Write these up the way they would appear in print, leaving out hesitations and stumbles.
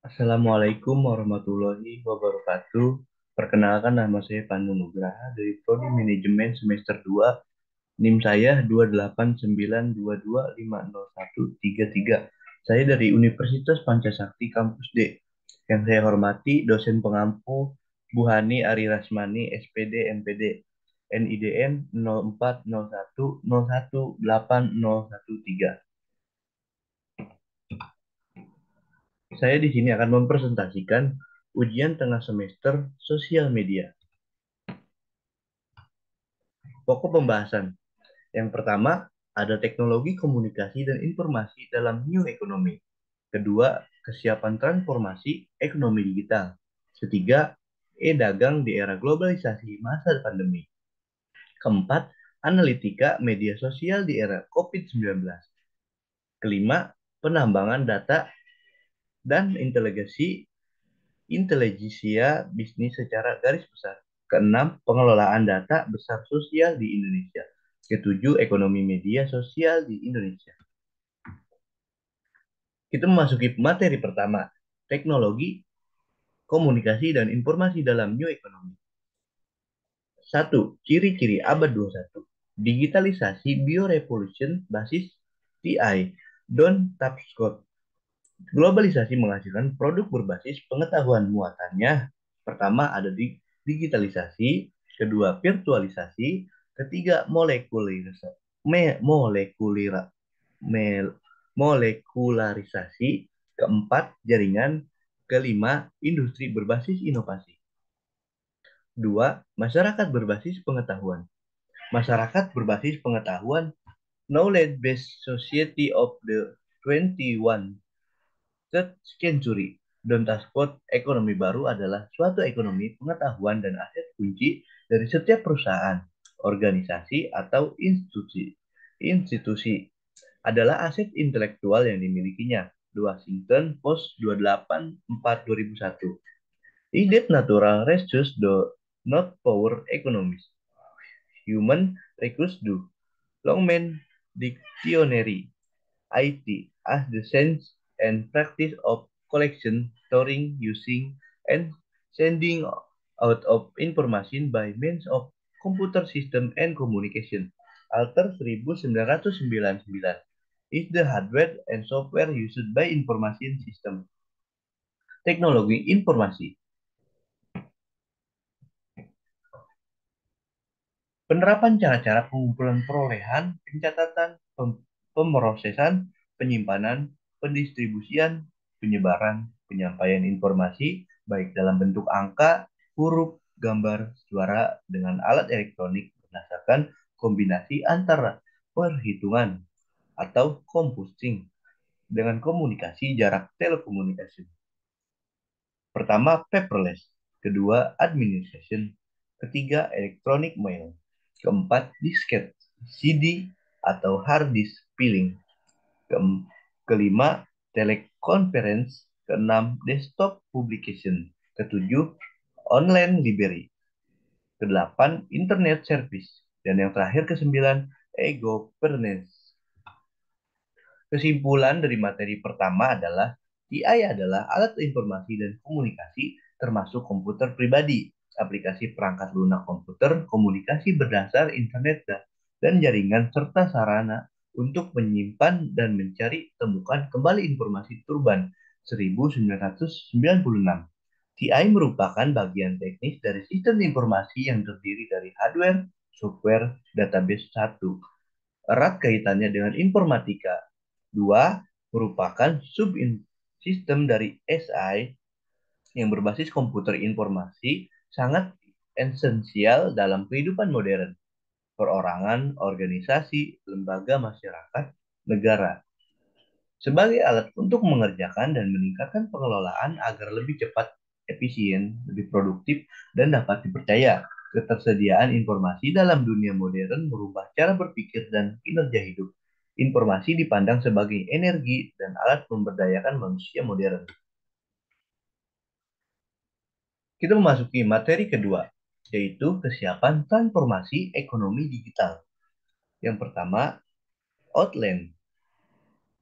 Assalamualaikum warahmatullahi wabarakatuh. Perkenalkan nama saya Pandu Nugraha dari Prodi Manajemen semester 2. NIM saya 289225013. Saya dari Universitas Pancasakti Kampus D. Yang saya hormati dosen pengampu Bu Hani Ari Rasmani SPD MPD NIDN 0401018013. Saya di sini akan mempresentasikan ujian tengah semester sosial media. Pokok pembahasan. Yang pertama, ada teknologi komunikasi dan informasi dalam New Economy. Kedua, kesiapan transformasi ekonomi digital. Ketiga, e-dagang di era globalisasi masa pandemi. Keempat, analitika media sosial di era COVID-19. Kelima, penambangan data dan intelijensia bisnis secara garis besar. Keenam, pengelolaan data besar sosial di Indonesia. Ketujuh, ekonomi media sosial di Indonesia. Kita memasuki materi pertama, teknologi, komunikasi, dan informasi dalam New Economy. Satu, ciri-ciri abad 21. Digitalisasi biorevolution basis TI, Don Tapscott. Globalisasi menghasilkan produk berbasis pengetahuan muatannya. Pertama ada di digitalisasi, kedua virtualisasi, ketiga molekularisasi, keempat jaringan, kelima industri berbasis inovasi. Dua, masyarakat berbasis pengetahuan. Masyarakat berbasis pengetahuan, knowledge-based society of the 21st century. Don Taskot, ekonomi baru adalah suatu ekonomi pengetahuan dan aset kunci dari setiap perusahaan, organisasi, atau institusi adalah aset intelektual yang dimilikinya. The Washington Post 28/4/2001. Idet natural resources do not power economies. Human resources do. Longman Dictionary. IT as the sense and practice of collection, storing, using, and sending out of information by means of computer system and communication. Alter 1999 is the hardware and software used by information system. Teknologi informasi. Penerapan cara-cara pengumpulan perolehan, pencatatan, pemrosesan, penyimpanan, pendistribusian, penyebaran, penyampaian informasi, baik dalam bentuk angka, huruf, gambar, suara, dengan alat elektronik berdasarkan kombinasi antara perhitungan atau computing dengan komunikasi jarak telekomunikasi. Pertama, paperless. Kedua, administration. Ketiga, electronic mail. Keempat, disket, CD, atau hard disk peeling. Kelima, teleconference. Keenam, desktop publication. Ketujuh, online library. Kedelapan, internet service. Dan yang terakhir kesembilan, e-governance. Kesimpulan dari materi pertama adalah TI adalah alat informasi dan komunikasi termasuk komputer pribadi, aplikasi perangkat lunak komputer, komunikasi berdasar internet dan jaringan serta sarana untuk menyimpan dan mencari temukan kembali informasi Turban 1996. TI merupakan bagian teknis dari sistem informasi yang terdiri dari hardware, software, database satu, erat kaitannya dengan informatika. Dua, merupakan subsistem dari SI yang berbasis komputer informasi sangat esensial dalam kehidupan modern, perorangan, organisasi, lembaga masyarakat, negara, sebagai alat untuk mengerjakan dan meningkatkan pengelolaan agar lebih cepat, efisien, lebih produktif, dan dapat dipercaya. Ketersediaan informasi dalam dunia modern merubah cara berpikir dan kinerja hidup. Informasi dipandang sebagai energi dan alat memberdayakan manusia modern. Kita memasuki materi kedua, yaitu kesiapan transformasi ekonomi digital. Yang pertama, outline.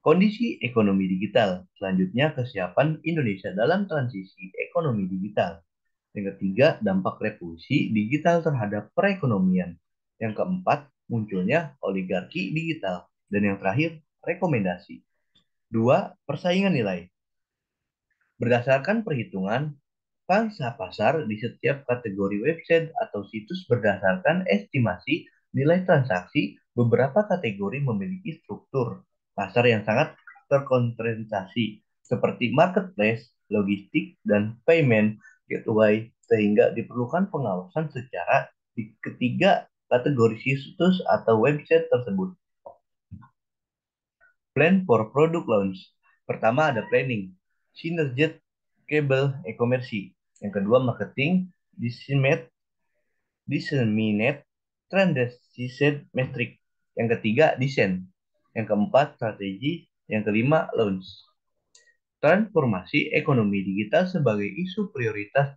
Kondisi ekonomi digital. Selanjutnya, kesiapan Indonesia dalam transisi ekonomi digital. Yang ketiga, dampak revolusi digital terhadap perekonomian. Yang keempat, munculnya oligarki digital. Dan yang terakhir, rekomendasi. Dua, persaingan nilai. Berdasarkan perhitungan pangsa pasar di setiap kategori website atau situs berdasarkan estimasi nilai transaksi, beberapa kategori memiliki struktur pasar yang sangat terkonsentrasi seperti marketplace, logistik, dan payment gateway sehingga diperlukan pengawasan secara di ketiga kategori situs atau website tersebut. Plan for product launch. Pertama ada planning, synerget, cable, e-commerce. Yang kedua marketing, disseminate, transaction metric. Yang ketiga desain. Yang keempat strategi. Yang kelima launch. Transformasi ekonomi digital sebagai isu prioritas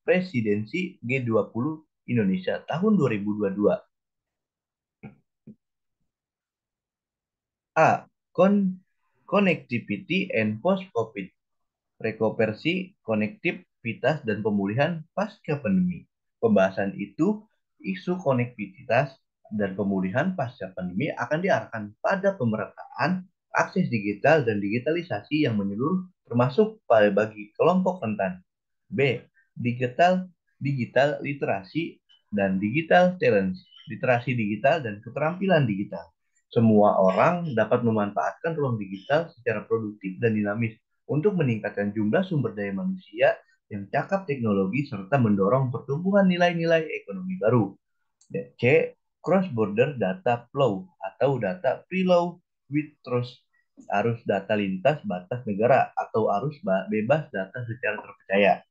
presidensi G20 Indonesia tahun 2022. A. Connectivity and post-COVID. Rekonversi, konektivitas, dan pemulihan pasca pandemi. Pembahasan itu, isu konektivitas dan pemulihan pasca pandemi akan diarahkan pada pemerataan akses digital dan digitalisasi yang menyeluruh termasuk pada bagi kelompok rentan. B. Digital digital literasi dan digital talent. Literasi digital dan keterampilan digital. Semua orang dapat memanfaatkan ruang digital secara produktif dan dinamis untuk meningkatkan jumlah sumber daya manusia yang cakap teknologi serta mendorong pertumbuhan nilai-nilai ekonomi baru. C. Cross-border data flow atau data preload with trust, arus data lintas batas negara atau arus bebas data secara terpercaya.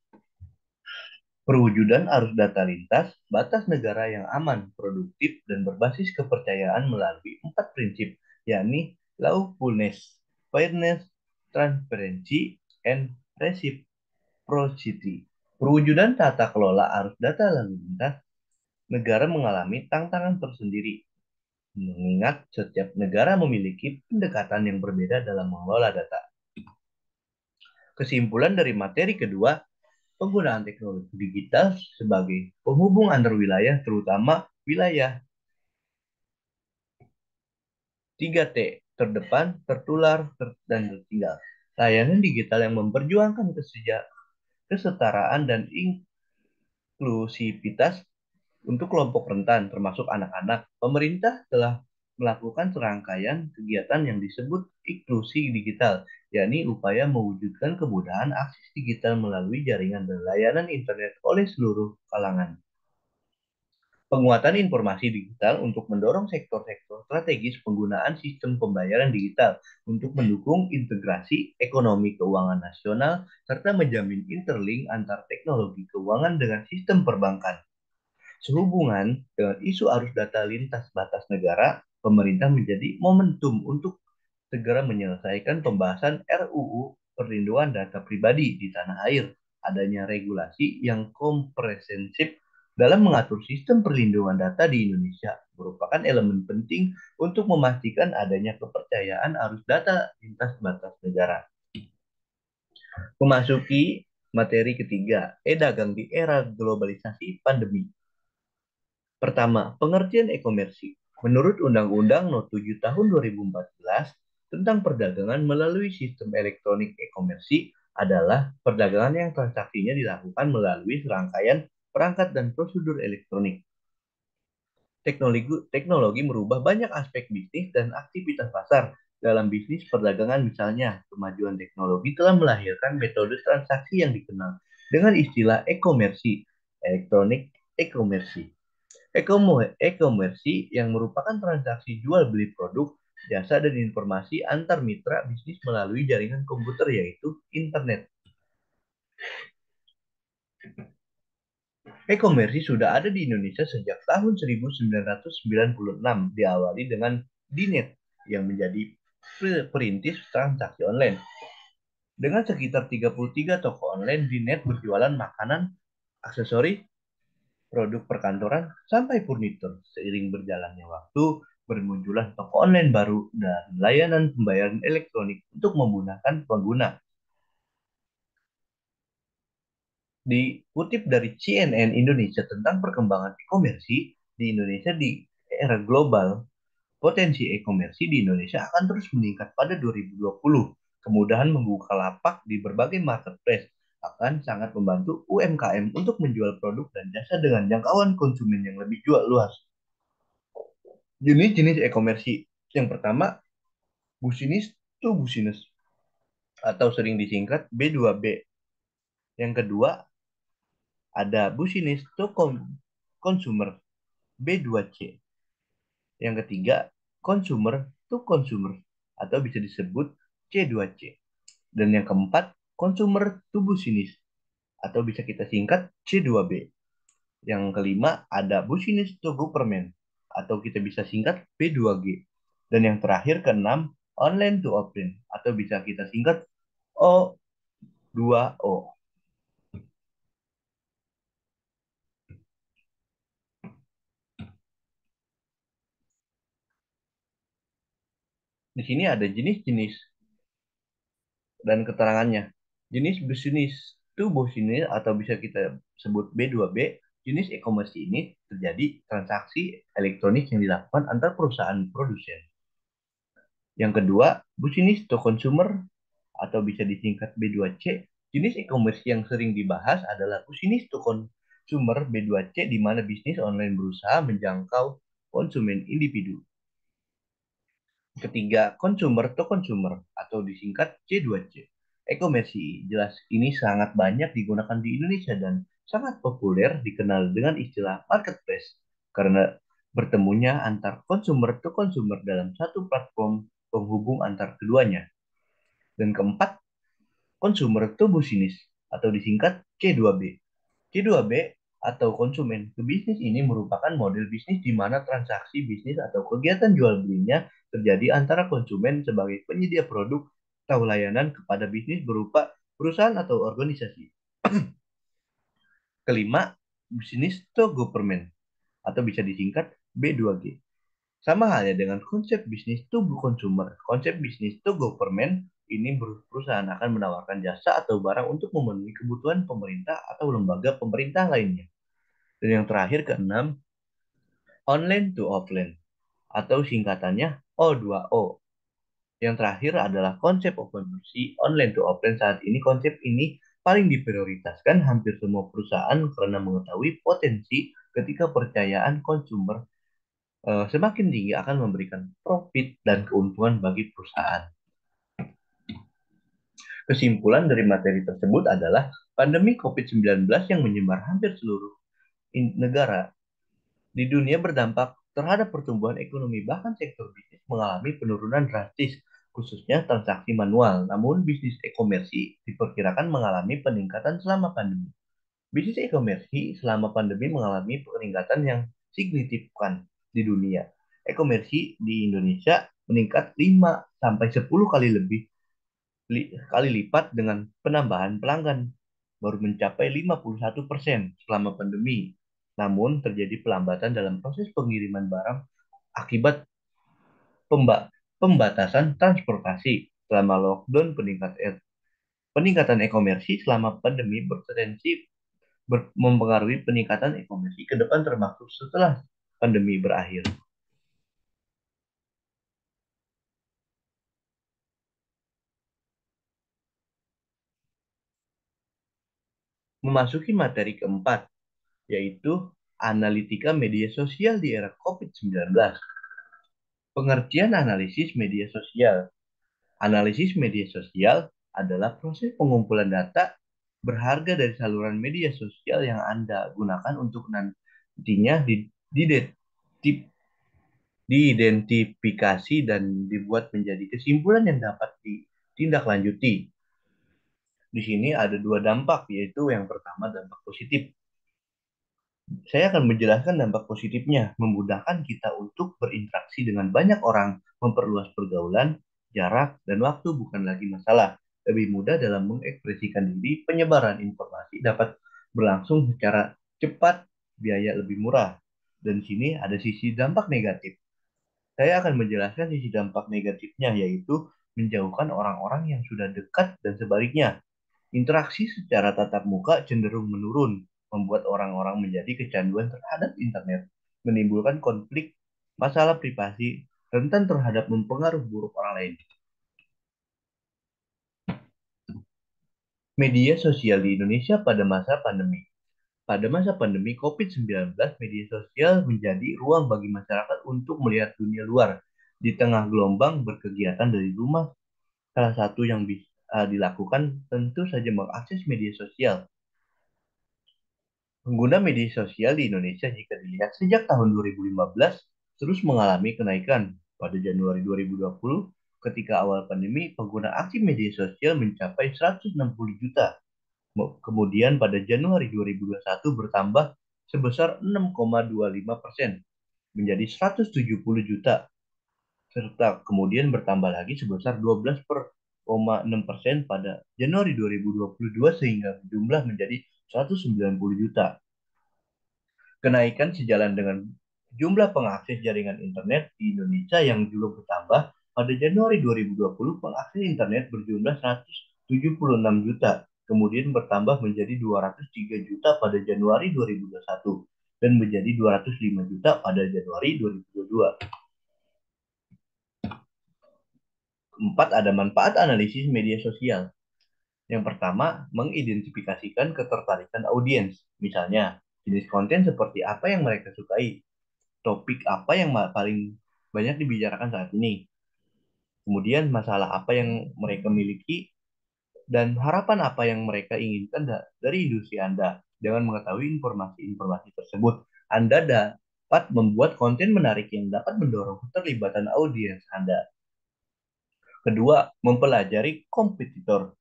Perwujudan arus data lintas batas negara yang aman, produktif, dan berbasis kepercayaan melalui 4 prinsip, yakni lawfulness, fairness, transparency, and reciprocity. Perwujudan tata kelola arus data lalu lintas negara mengalami tantangan tersendiri, mengingat setiap negara memiliki pendekatan yang berbeda dalam mengelola data. Kesimpulan dari materi kedua, penggunaan teknologi digital sebagai penghubung antar wilayah, terutama wilayah 3T, terdepan, tertular, dan tertinggal. Layanan digital yang memperjuangkan kesetaraan dan inklusivitas untuk kelompok rentan, termasuk anak-anak. Pemerintah telah melakukan serangkaian kegiatan yang disebut inklusi digital, yakni upaya mewujudkan kemudahan akses digital melalui jaringan dan layanan internet oleh seluruh kalangan. Penguatan informasi digital untuk mendorong sektor-sektor strategis penggunaan sistem pembayaran digital untuk mendukung integrasi ekonomi keuangan nasional serta menjamin interlink antar teknologi keuangan dengan sistem perbankan. Sehubungan dengan isu arus data lintas batas negara, pemerintah menjadi momentum untuk segera menyelesaikan pembahasan RUU Perlindungan Data Pribadi di tanah air. Adanya regulasi yang komprehensif dalam mengatur sistem perlindungan data di Indonesia merupakan elemen penting untuk memastikan adanya kepercayaan arus data lintas batas negara. Memasuki materi ketiga, e-dagang di era globalisasi pandemi. Pertama, pengertian e-komersi. Menurut Undang-Undang No. 7 Tahun 2014 tentang perdagangan melalui sistem elektronik e-komersi adalah perdagangan yang transaksinya dilakukan melalui serangkaian perangkat dan prosedur elektronik. Teknologi merubah banyak aspek bisnis dan aktivitas pasar. Dalam bisnis perdagangan misalnya, kemajuan teknologi telah melahirkan metode transaksi yang dikenal dengan istilah e-komersi, elektronik e-komersi. E-komersi yang merupakan transaksi jual beli produk, jasa, dan informasi antar mitra bisnis melalui jaringan komputer yaitu internet. E-komersi sudah ada di Indonesia sejak tahun 1996, diawali dengan Dinet yang menjadi perintis transaksi online. Dengan sekitar 33 toko online, Dinet berjualan makanan, aksesoris, produk perkantoran, sampai furnitur. Seiring berjalannya waktu, bermunculan toko online baru dan layanan pembayaran elektronik untuk memudahkan pengguna. Dikutip dari CNN Indonesia tentang perkembangan e-komersi di Indonesia di era global, potensi e-komersi di Indonesia akan terus meningkat pada 2020. Kemudahan membuka lapak di berbagai marketplace akan sangat membantu UMKM untuk menjual produk dan jasa dengan jangkauan konsumen yang lebih jual luas. Jenis-jenis e-komersi. Yang pertama, business to business atau sering disingkat B2B. Yang kedua, ada business to consumer B2C. Yang ketiga, consumer to consumer atau bisa disebut C2C. Dan yang keempat, consumer to business atau bisa kita singkat C2B. Yang kelima, ada business to government atau kita bisa singkat B2G. Dan yang terakhir keenam, online to offline atau bisa kita singkat O2O. Di sini ada jenis-jenis dan keterangannya. Jenis bisnis itu bisnis atau bisa kita sebut B2B, jenis e-commerce ini terjadi transaksi elektronik yang dilakukan antar perusahaan produsen. Yang kedua, bisnis to consumer atau bisa disingkat B2C. Jenis e-commerce yang sering dibahas adalah bisnis to consumer B2C di mana bisnis online berusaha menjangkau konsumen individu. Ketiga, consumer to consumer atau disingkat C2C. E-commerce jelas ini sangat banyak digunakan di Indonesia dan sangat populer dikenal dengan istilah marketplace karena bertemunya antar consumer to consumer dalam satu platform penghubung antar keduanya. Dan keempat, consumer to business atau disingkat C2B. C2B atau konsumen ke bisnis ini merupakan model bisnis di mana transaksi bisnis atau kegiatan jual belinya terjadi antara konsumen sebagai penyedia produk atau layanan kepada bisnis berupa perusahaan atau organisasi. Kelima, bisnis to government atau bisa disingkat B2G. Sama halnya dengan konsep bisnis to consumer. Konsep bisnis to government ini perusahaan akan menawarkan jasa atau barang untuk memenuhi kebutuhan pemerintah atau lembaga pemerintah lainnya. Dan yang terakhir keenam, online to offline atau singkatannya O2O. Yang terakhir adalah konsep konversi online to offline. Saat ini konsep ini paling diprioritaskan hampir semua perusahaan karena mengetahui potensi ketika percayaan konsumer semakin tinggi akan memberikan profit dan keuntungan bagi perusahaan. Kesimpulan dari materi tersebut adalah pandemi COVID-19 yang menyebar hampir seluruh negara di dunia berdampak terhadap pertumbuhan ekonomi, bahkan sektor bisnis mengalami penurunan drastis, khususnya transaksi manual. Namun, bisnis e-komersi diperkirakan mengalami peningkatan selama pandemi. Bisnis e-komersi selama pandemi mengalami peningkatan yang signifikan di dunia. E-komersi di Indonesia meningkat 5 sampai 10 kali lebih kali lipat dengan penambahan pelanggan baru mencapai 51% selama pandemi. Namun terjadi pelambatan dalam proses pengiriman barang akibat pembatasan transportasi selama lockdown. Peningkatan e-komersi selama pandemi berpotensi mempengaruhi peningkatan e-komersi ke depan termasuk setelah pandemi berakhir. Memasuki materi keempat, yaitu analitika media sosial di era COVID-19. Pengertian analisis media sosial. Analisis media sosial adalah proses pengumpulan data berharga dari saluran media sosial yang Anda gunakan untuk nantinya diidentifikasi dan dibuat menjadi kesimpulan yang dapat ditindaklanjuti. Di sini ada dua dampak, yaitu yang pertama dampak positif. Saya akan menjelaskan dampak positifnya, memudahkan kita untuk berinteraksi dengan banyak orang, memperluas pergaulan, jarak, dan waktu bukan lagi masalah. Lebih mudah dalam mengekspresikan diri, penyebaran informasi dapat berlangsung secara cepat, biaya lebih murah. Dan sini ada sisi dampak negatif. Saya akan menjelaskan sisi dampak negatifnya, yaitu menjauhkan orang-orang yang sudah dekat dan sebaliknya. Interaksi secara tatap muka cenderung menurun, membuat orang-orang menjadi kecanduan terhadap internet, menimbulkan konflik, masalah privasi, rentan terhadap mempengaruhi buruk orang lain. Media sosial di Indonesia pada masa pandemi. Pada masa pandemi COVID-19, media sosial menjadi ruang bagi masyarakat untuk melihat dunia luar. Di tengah gelombang berkegiatan dari rumah, salah satu yang bisa dilakukan tentu saja mengakses media sosial. Pengguna media sosial di Indonesia jika dilihat sejak tahun 2015 terus mengalami kenaikan. Pada Januari 2020, ketika awal pandemi, pengguna aktif media sosial mencapai 160 juta. Kemudian pada Januari 2021 bertambah sebesar 6,25% menjadi 170 juta, serta kemudian bertambah lagi sebesar 12,6% pada Januari 2022 sehingga jumlah menjadi 190 juta. Kenaikan sejalan dengan jumlah pengakses jaringan internet di Indonesia yang juga bertambah. Pada Januari 2020, pengakses internet berjumlah 176 juta, kemudian bertambah menjadi 203 juta pada Januari 2021 dan menjadi 205 juta pada Januari 2022. Keempat, ada manfaat analisis media sosial. Yang pertama, mengidentifikasikan ketertarikan audiens. Misalnya, jenis konten seperti apa yang mereka sukai, topik apa yang paling banyak dibicarakan saat ini, kemudian masalah apa yang mereka miliki, dan harapan apa yang mereka inginkan dari industri Anda. Dengan mengetahui informasi-informasi tersebut, Anda dapat membuat konten menarik yang dapat mendorong keterlibatan audiens Anda. Kedua, mempelajari kompetitor.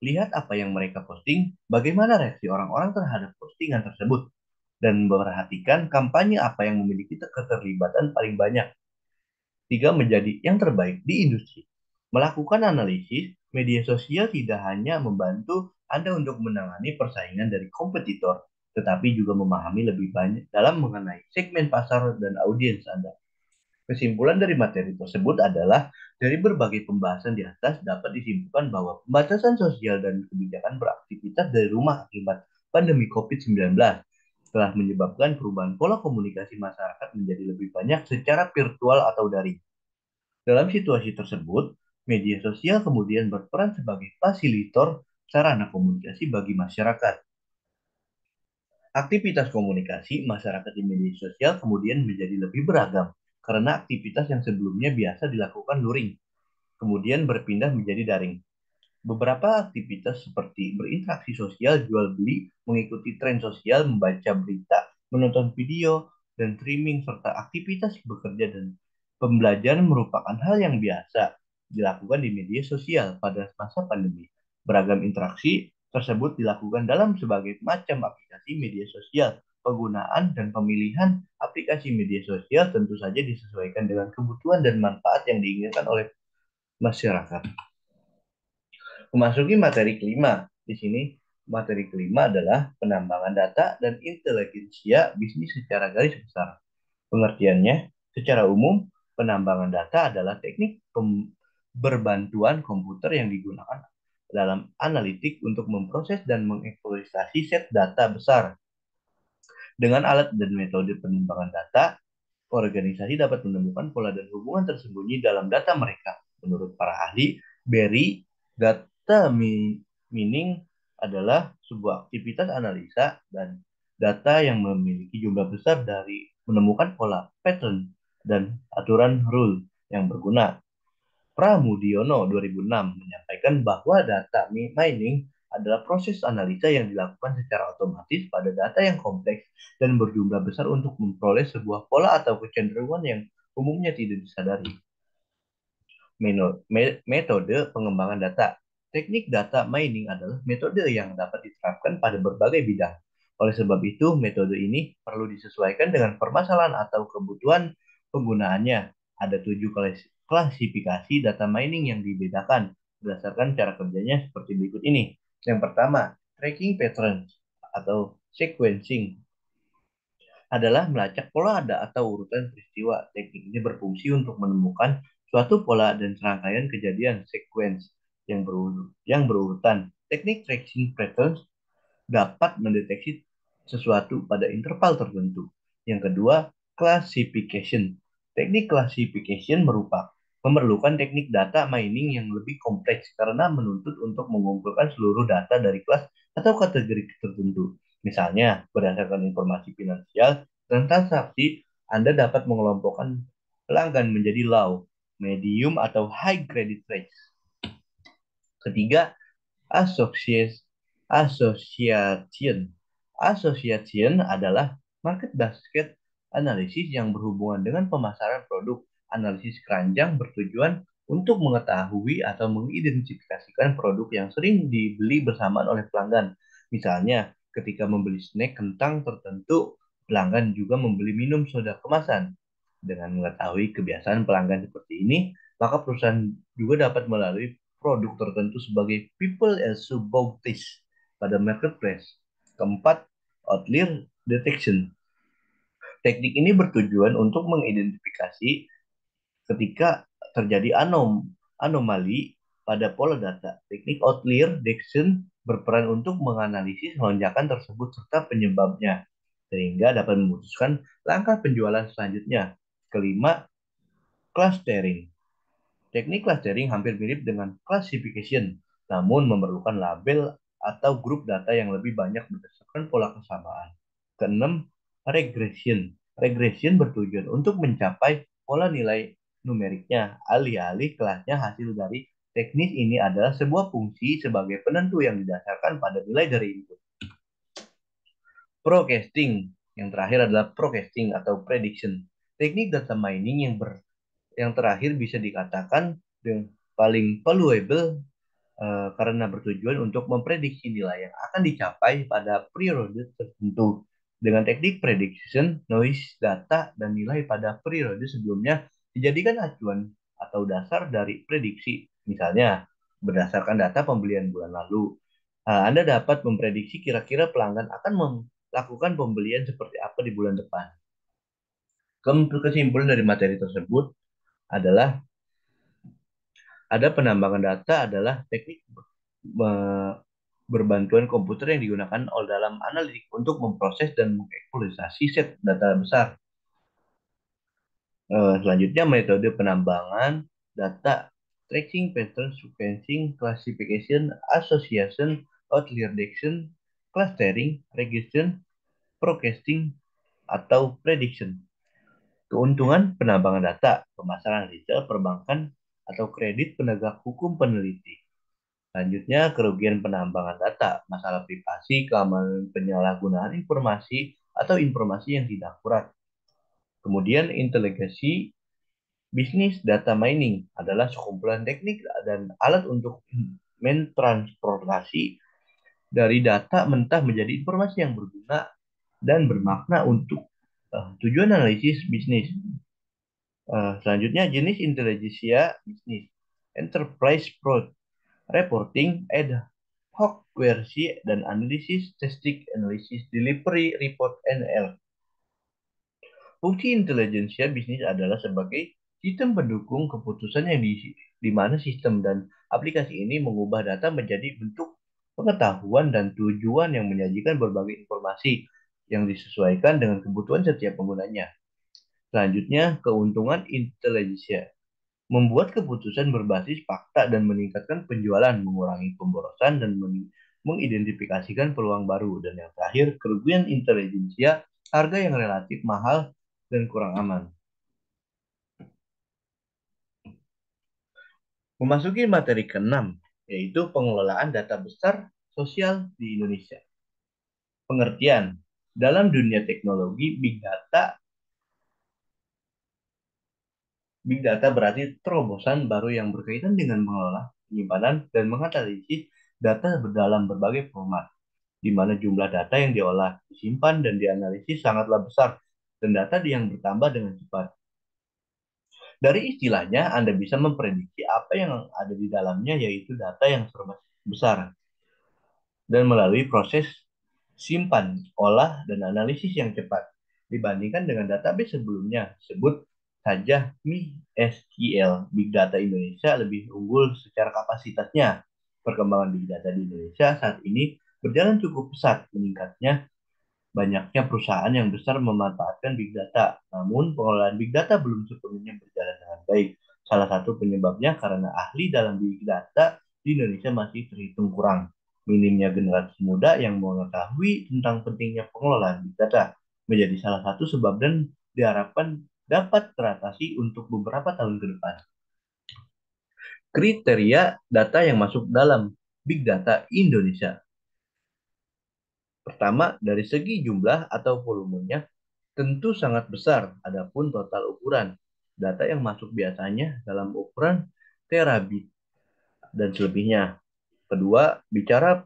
Lihat apa yang mereka posting, bagaimana reaksi orang-orang terhadap postingan tersebut, dan memperhatikan kampanye apa yang memiliki keterlibatan paling banyak. Tiga, menjadi yang terbaik di industri. Melakukan analisis, media sosial tidak hanya membantu Anda untuk menangani persaingan dari kompetitor, tetapi juga memahami lebih banyak dalam mengenai segmen pasar dan audiens Anda. Kesimpulan dari materi tersebut adalah, dari berbagai pembahasan di atas dapat disimpulkan bahwa pembatasan sosial dan kebijakan beraktivitas dari rumah akibat pandemi COVID-19 telah menyebabkan perubahan pola komunikasi masyarakat menjadi lebih banyak secara virtual atau daring. Dalam situasi tersebut, media sosial kemudian berperan sebagai fasilitator sarana komunikasi bagi masyarakat. Aktivitas komunikasi masyarakat di media sosial kemudian menjadi lebih beragam karena aktivitas yang sebelumnya biasa dilakukan luring, kemudian berpindah menjadi daring. Beberapa aktivitas seperti berinteraksi sosial, jual beli, mengikuti tren sosial, membaca berita, menonton video, dan streaming, serta aktivitas bekerja dan pembelajaran merupakan hal yang biasa dilakukan di media sosial pada masa pandemi. Beragam interaksi tersebut dilakukan dalam sebagai macam aplikasi media sosial. Penggunaan dan pemilihan aplikasi media sosial tentu saja disesuaikan dengan kebutuhan dan manfaat yang diinginkan oleh masyarakat. Memasuki materi kelima. Di sini materi kelima adalah penambangan data dan intelijensia bisnis secara garis besar. Pengertiannya, secara umum, penambangan data adalah teknik berbantuan komputer yang digunakan dalam analitik untuk memproses dan mengeksploitasi set data besar. Dengan alat dan metode penimbangan data, organisasi dapat menemukan pola dan hubungan tersembunyi dalam data mereka. Menurut para ahli, Berry, data mining adalah sebuah aktivitas analisa dan data yang memiliki jumlah besar dari menemukan pola, pattern, dan aturan rule yang berguna. Pramudiono 2006 menyampaikan bahwa data mining adalah proses analisa yang dilakukan secara otomatis pada data yang kompleks dan berjumlah besar untuk memperoleh sebuah pola atau kecenderungan yang umumnya tidak disadari. Metode pengembangan data. Teknik data mining adalah metode yang dapat diterapkan pada berbagai bidang. Oleh sebab itu, metode ini perlu disesuaikan dengan permasalahan atau kebutuhan penggunaannya. Ada 7 klasifikasi data mining yang dibedakan berdasarkan cara kerjanya seperti berikut ini. Yang pertama, tracking patterns atau sequencing. adalah melacak pola ada atau urutan peristiwa. Teknik ini berfungsi untuk menemukan suatu pola dan serangkaian kejadian sequence yang berurutan. Teknik tracing patterns dapat mendeteksi sesuatu pada interval tertentu. Yang kedua, classification. Teknik classification memerlukan teknik data mining yang lebih kompleks karena menuntut untuk mengumpulkan seluruh data dari kelas atau kategori tertentu. Misalnya, berdasarkan informasi finansial dan transaksi, Anda dapat mengelompokkan pelanggan menjadi low, medium, atau high credit rates. Ketiga, Association. Association. Association adalah market basket analisis yang berhubungan dengan pemasaran produk. Analisis keranjang bertujuan untuk mengetahui atau mengidentifikasikan produk yang sering dibeli bersamaan oleh pelanggan. Misalnya, ketika membeli snack kentang tertentu, pelanggan juga membeli minum soda kemasan. Dengan mengetahui kebiasaan pelanggan seperti ini, maka perusahaan juga dapat melalui produk tertentu sebagai people as subautis pada marketplace. Keempat, outlier detection. Teknik ini bertujuan untuk mengidentifikasi ketika terjadi anomali pada pola data. Teknik outlier detection berperan untuk menganalisis lonjakan tersebut serta penyebabnya, sehingga dapat memutuskan langkah penjualan selanjutnya. Kelima, clustering. Teknik clustering hampir mirip dengan classification, namun memerlukan label atau grup data yang lebih banyak berdasarkan pola kesamaan. Keenam, regression. Regression bertujuan untuk mencapai pola nilai numeriknya, alih-alih kelasnya hasil dari teknis ini adalah sebuah fungsi sebagai penentu yang didasarkan pada nilai dari input. Procasting. Yang terakhir adalah procasting atau prediction. Teknik data mining yang terakhir bisa dikatakan yang paling valuable karena bertujuan untuk memprediksi nilai yang akan dicapai pada periode tertentu. Dengan teknik prediction, noise data dan nilai pada periode sebelumnya dijadikan acuan atau dasar dari prediksi. Misalnya, berdasarkan data pembelian bulan lalu, Anda dapat memprediksi kira-kira pelanggan akan melakukan pembelian seperti apa di bulan depan. Kesimpulan dari materi tersebut adalah ada penambangan data adalah teknik berbantuan komputer yang digunakan dalam analitik untuk memproses dan mengeksploitasi set data besar. Selanjutnya metode penambangan data tracking, pattern sequencing, classification, association, outlier detection, clustering, regression, forecasting, atau prediction. Keuntungan penambangan data, pemasaran retail, perbankan, atau kredit penegak hukum peneliti. Selanjutnya, kerugian penambangan data, masalah privasi, keamanan penyalahgunaan informasi, atau informasi yang tidak akurat. Kemudian, inteligensi bisnis data mining adalah sekumpulan teknik dan alat untuk mentransportasi dari data mentah menjadi informasi yang berguna dan bermakna untuk tujuan analisis bisnis. Selanjutnya, jenis intelijensia bisnis, enterprise fraud, reporting, ad hoc query, dan analisis, statistik, analisis, delivery, report, NL. Fungsi intelijensia bisnis adalah sebagai sistem pendukung keputusan yang di mana sistem dan aplikasi ini mengubah data menjadi bentuk pengetahuan dan tujuan yang menyajikan berbagai informasi yang disesuaikan dengan kebutuhan setiap penggunanya. Selanjutnya, keuntungan intelijensia membuat keputusan berbasis fakta dan meningkatkan penjualan, mengurangi pemborosan, dan mengidentifikasikan peluang baru. Dan yang terakhir, kerugian intelijensia, harga yang relatif mahal dan kurang aman. Memasuki materi ke-6, yaitu pengelolaan data besar sosial di Indonesia. Pengertian, dalam dunia teknologi, Big Data berarti terobosan baru yang berkaitan dengan mengelola, penyimpanan, dan menganalisis data dalam berbagai format, di mana jumlah data yang diolah, disimpan, dan dianalisis sangatlah besar, dan data yang bertambah dengan cepat. Dari istilahnya, Anda bisa memprediksi apa yang ada di dalamnya, yaitu data yang serba besar, dan melalui proses simpan, olah, dan analisis yang cepat. dibandingkan dengan database sebelumnya. Sebut saja MySQL. Big Data Indonesia lebih unggul secara kapasitasnya. Perkembangan Big Data di Indonesia saat ini berjalan cukup pesat. Meningkatnya banyaknya perusahaan yang besar memanfaatkan Big Data, namun pengelolaan Big Data belum sepenuhnya berjalan dengan baik. Salah satu penyebabnya karena ahli dalam Big Data di Indonesia masih terhitung kurang. Minimnya generasi muda yang mengetahui tentang pentingnya pengelolaan Big Data menjadi salah satu sebab dan diharapkan dapat teratasi untuk beberapa tahun ke depan. Kriteria data yang masuk dalam Big Data Indonesia. Pertama, dari segi jumlah atau volumenya, tentu sangat besar, adapun total ukuran. Data yang masuk biasanya dalam ukuran terabit dan selebihnya. Kedua, bicara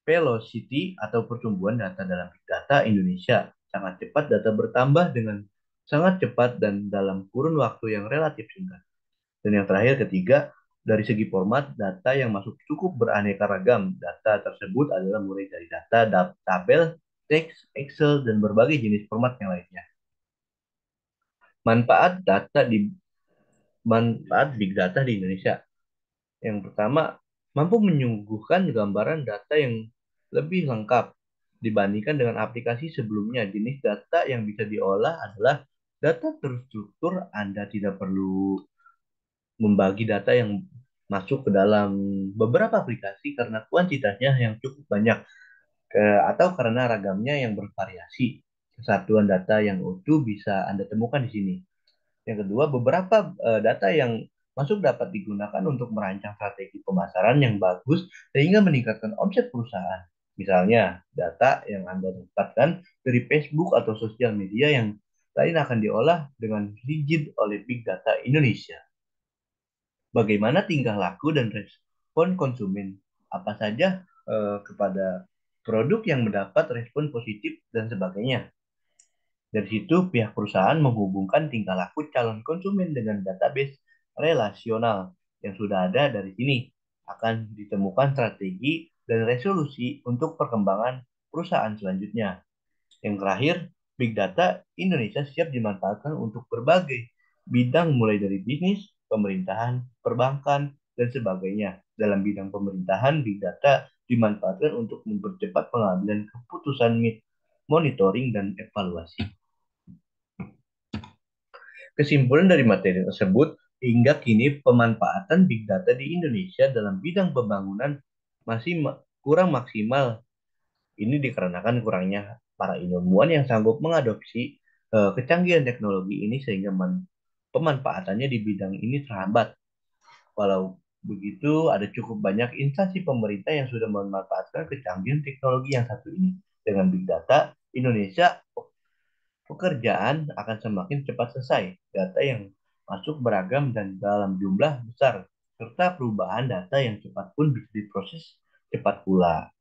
velocity atau pertumbuhan data dalam Big Data Indonesia. Sangat cepat data bertambah dengan sangat cepat dan dalam kurun waktu yang relatif singkat. Dan yang terakhir ketiga, dari segi format, data yang masuk cukup beraneka ragam. Data tersebut adalah mulai dari data, tabel, teks, Excel, dan berbagai jenis format yang lainnya. Manfaat data di Manfaat big data di Indonesia. Yang pertama, mampu menyuguhkan gambaran data yang lebih lengkap dibandingkan dengan aplikasi sebelumnya. Jenis data yang bisa diolah adalah data terstruktur. Anda tidak perlu membagi data yang masuk ke dalam beberapa aplikasi karena kuantitasnya yang cukup banyak atau karena ragamnya yang bervariasi. Kesatuan data yang utuh bisa Anda temukan di sini. Yang kedua, beberapa data yang masuk dapat digunakan untuk merancang strategi pemasaran yang bagus sehingga meningkatkan omset perusahaan. Misalnya, data yang Anda dapatkan dari Facebook atau sosial media yang lain akan diolah dengan rigid oleh Big Data Indonesia. Bagaimana tingkah laku dan respon konsumen? Apa saja kepada produk yang mendapat respon positif dan sebagainya. Dari situ, pihak perusahaan menghubungkan tingkah laku calon konsumen dengan database relasional yang sudah ada dari sini. Akan ditemukan strategi dan resolusi untuk perkembangan perusahaan selanjutnya. Yang terakhir, Big Data Indonesia siap dimanfaatkan untuk berbagai bidang mulai dari bisnis, pemerintahan, perbankan, dan sebagainya. Dalam bidang pemerintahan, Big Data dimanfaatkan untuk mempercepat pengambilan keputusan monitoring dan evaluasi. Kesimpulan dari materi tersebut, hingga kini pemanfaatan Big Data di Indonesia dalam bidang pembangunan masih kurang maksimal. Ini dikarenakan kurangnya para ilmuwan yang sanggup mengadopsi kecanggihan teknologi ini sehingga pemanfaatannya di bidang ini terhambat. Walau begitu, ada cukup banyak instansi pemerintah yang sudah memanfaatkan kecanggihan teknologi yang satu ini. Dengan Big Data, Indonesia pekerjaan akan semakin cepat selesai. Data yang masuk beragam dan dalam jumlah besar, serta perubahan data yang cepat pun bisa diproses cepat pula.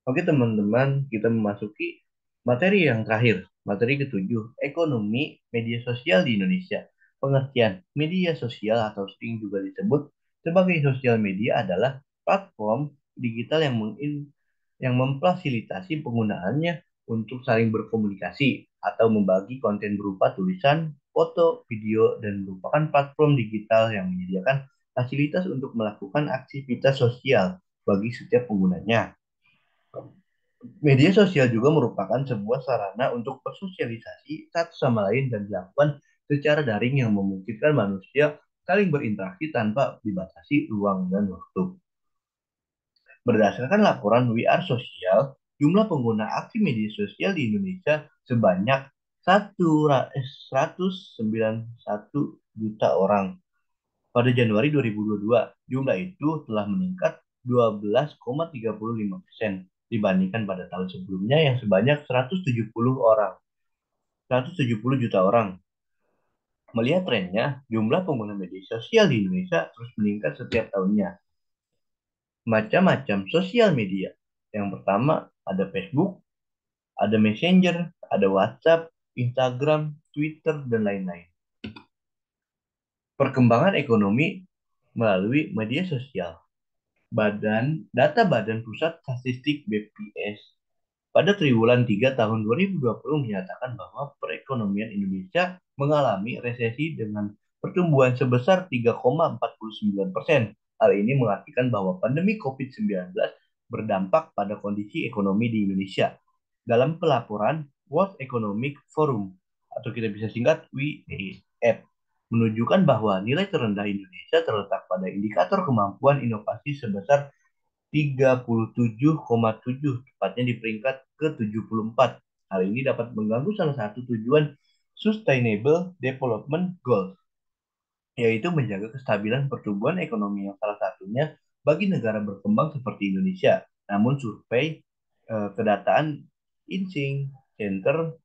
Oke teman-teman, kita memasuki materi yang terakhir. Materi ketujuh, ekonomi media sosial di Indonesia. Pengertian media sosial atau sering juga disebut sebagai sosial media adalah platform digital yang memfasilitasi penggunaannya untuk saling berkomunikasi atau membagi konten berupa tulisan, foto, video, dan merupakan platform digital yang menyediakan fasilitas untuk melakukan aktivitas sosial bagi setiap penggunanya. Media sosial juga merupakan sebuah sarana untuk bersosialisasi satu sama lain dan dilakukan secara daring yang memungkinkan manusia saling berinteraksi tanpa dibatasi ruang dan waktu. Berdasarkan laporan We Are Social, jumlah pengguna aktif media sosial di Indonesia sebanyak 191 juta orang. Pada Januari 2022, jumlah itu telah meningkat 12,35% dibandingkan pada tahun sebelumnya yang sebanyak 170 juta orang. Melihat trennya, jumlah pengguna media sosial di Indonesia terus meningkat setiap tahunnya. Macam-macam sosial media. Yang pertama ada Facebook, ada Messenger, ada WhatsApp, Instagram, Twitter, dan lain-lain. Perkembangan ekonomi melalui media Sosial. Badan Pusat Statistik BPS pada triwulan 3 tahun 2020 menyatakan bahwa perekonomian Indonesia mengalami resesi dengan pertumbuhan sebesar 3,49%. Hal ini mengartikan bahwa pandemi COVID-19 berdampak pada kondisi ekonomi di Indonesia. Dalam pelaporan World Economic Forum atau kita bisa singkat WEF menunjukkan bahwa nilai terendah Indonesia terletak pada indikator kemampuan inovasi sebesar 37,7, tepatnya di peringkat ke-74. Hal ini dapat mengganggu salah satu tujuan Sustainable Development Goals, yaitu menjaga kestabilan pertumbuhan ekonomi yang salah satunya bagi negara berkembang seperti Indonesia. Namun survei kedataan Insing Center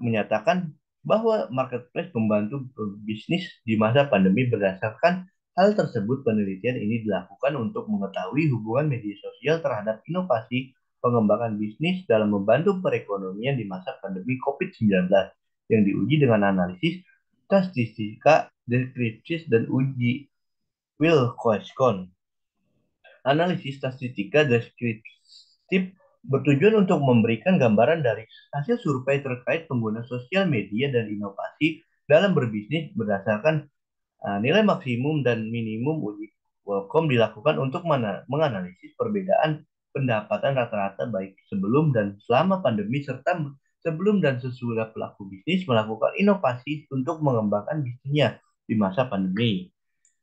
menyatakan bahwa marketplace membantu bisnis di masa pandemi. Berdasarkan hal tersebut, penelitian ini dilakukan untuk mengetahui hubungan media sosial terhadap inovasi pengembangan bisnis dalam membantu perekonomian di masa pandemi COVID-19 yang diuji dengan analisis statistika, deskripsis, dan uji Wilcoxon. Analisis statistika deskriptif bertujuan untuk memberikan gambaran dari hasil survei terkait pengguna sosial media dan inovasi dalam berbisnis berdasarkan nilai maksimum dan minimum uji Qualcomm dilakukan untuk menganalisis perbedaan pendapatan rata-rata baik sebelum dan selama pandemi serta sebelum dan sesudah pelaku bisnis melakukan inovasi untuk mengembangkan bisnisnya di masa pandemi.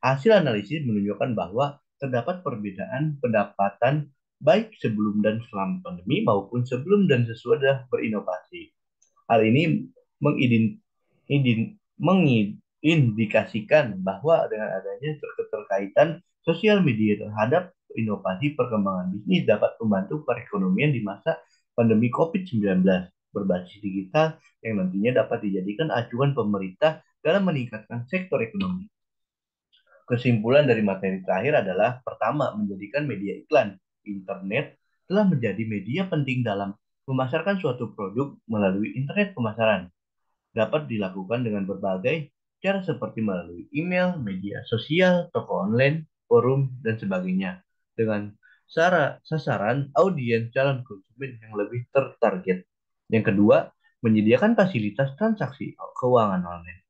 Hasil analisis menunjukkan bahwa terdapat perbedaan pendapatan baik sebelum dan selama pandemi maupun sebelum dan sesudah berinovasi. Hal ini mengindikasikan bahwa dengan adanya keterkaitan sosial media terhadap inovasi perkembangan bisnis dapat membantu perekonomian di masa pandemi COVID-19 berbasis digital yang nantinya dapat dijadikan acuan pemerintah dalam meningkatkan sektor ekonomi. Kesimpulan dari materi terakhir adalah pertama, menjadikan media iklan. Internet telah menjadi media penting dalam memasarkan suatu produk melalui internet pemasaran. Dapat dilakukan dengan berbagai cara seperti melalui email, media sosial, toko online, forum, dan sebagainya. Dengan sasaran audiens calon konsumen yang lebih tertarget. Yang kedua, menyediakan fasilitas transaksi keuangan online.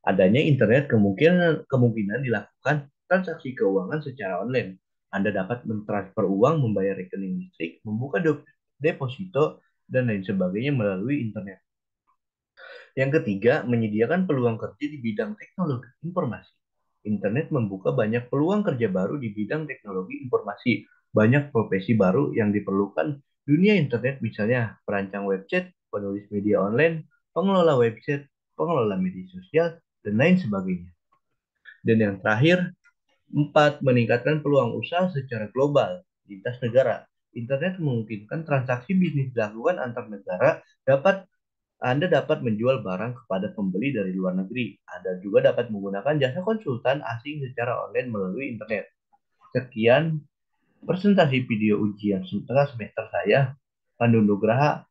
Adanya internet kemungkinan kemungkinan dilakukan transaksi keuangan secara online. Anda dapat mentransfer uang, membayar rekening listrik, membuka deposito, dan lain sebagainya melalui internet. Yang ketiga, menyediakan peluang kerja di bidang teknologi informasi. Internet membuka banyak peluang kerja baru di bidang teknologi informasi. Banyak profesi baru yang diperlukan dunia internet, misalnya perancang website, penulis media online, pengelola website, pengelola media sosial, dan lain sebagainya. Dan yang terakhir, empat, meningkatkan peluang usaha secara global lintas negara. Internet memungkinkan transaksi bisnis dilakukan antar negara. Anda dapat menjual barang kepada pembeli dari luar negeri. Anda juga dapat menggunakan jasa konsultan asing secara online melalui internet. Sekian presentasi video ujian setengah semester saya. Pandu Nugraha,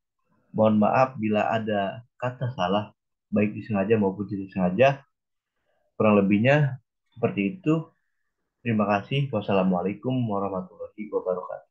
mohon maaf bila ada kata salah, baik disengaja maupun tidak sengaja. Kurang lebihnya seperti itu. Terima kasih. Wassalamualaikum warahmatullahi wabarakatuh.